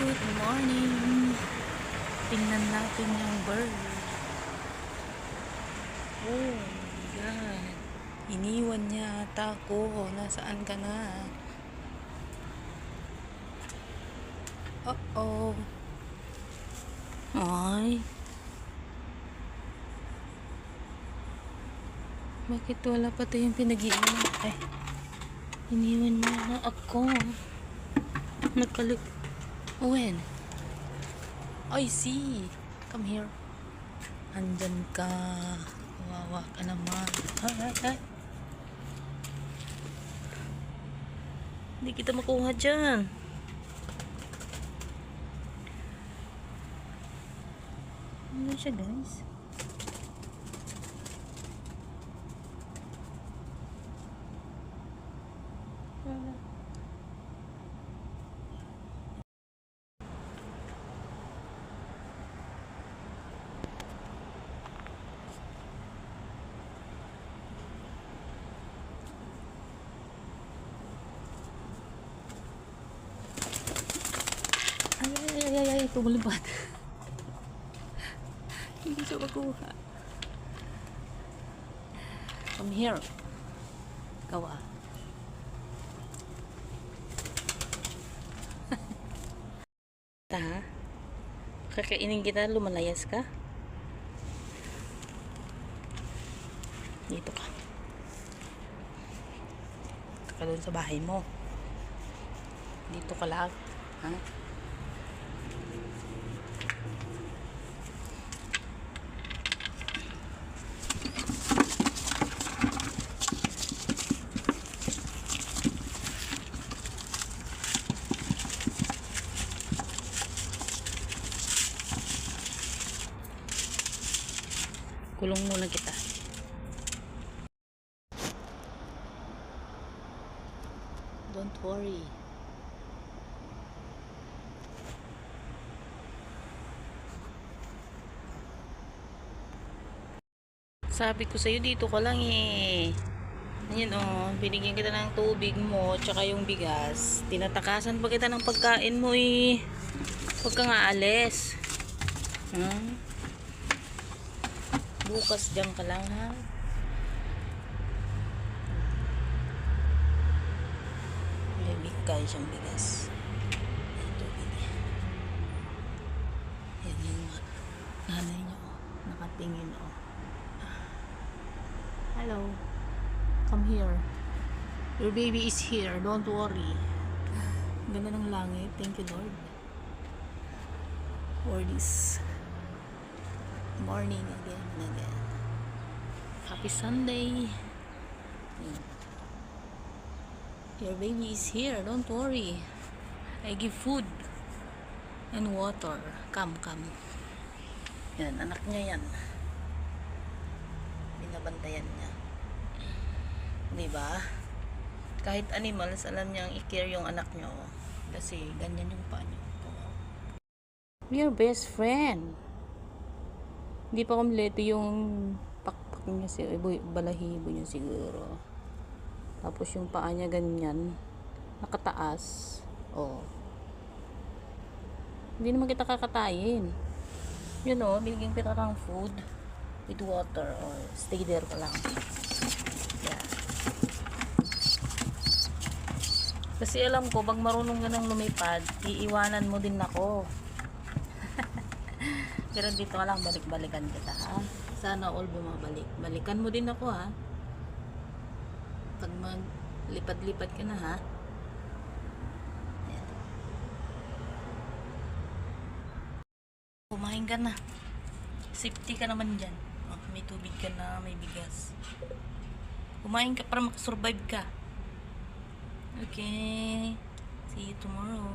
Good morning! Tingnan natin yung bird. Oh my God. Iniwan niya ata ako. Nasaan ka na? Uh-oh. Ay. Bakit wala pa tayong pinag-iiwan? Ay. Iniwan niya na ako. Nagkalik. When? I see. Come here. Andyan ka. Kawawa ka naman. Ay. Hindi kita makuha dyan. Ano siya, guys? Ay, tumulibad. Hindi siya makuha. Come here. Kawa. Ta? Kakainin kita, lumalayas ka? Dito ka. Dito ka doon sa bahay mo. Dito ka lang. Ha? Kulong muna kita. Don't worry. Sabi ko sa'yo, dito ka lang eh. Ayan oh, binigyan kita ng tubig mo, tsaka yung bigas. Tinatakasan pa kita ng pagkain mo eh. Huwag ka nga alis. Bukas dyan ka lang ha. May bigay siyang bigas. Ito, bigyan. Yan yung nanay niyo oh. Nakatingin oh. Hello. Come here. Your baby is here. Don't worry. Ganda ng langit. Thank you, Lord. For this morning again and again. Happy Sunday. Your baby is here. Don't worry. I give food and water. Come. Yan, anak niya yan. Binabantayan niya. Diba? Kahit animals, alam niyang i-care yung anak niyo. Kasi ganyan yung paa niyo. We are best friend. Hindi pa kompleto yung pakpak niya, balahibo niya siguro. Tapos yung paa niya ganyan, nakataas. Oh. Hindi naman kita kakatayin. You know, binigyan kita ng food with water or stay there ka lang. Yeah. Kasi alam ko, pag marunong ka ng lumipad, iiwanan mo din ako. Pero dito ka lang, balik-balikan kita ha. Sana all bumabalik. Balikan mo din ako ha. Pag maglipad-lipad ka na ha. Ayan. Kumain ka na. Safety ka naman dyan. Oh, may tubig ka na, may bigas. Kumain ka para makasurvive ka. Okay. See you tomorrow.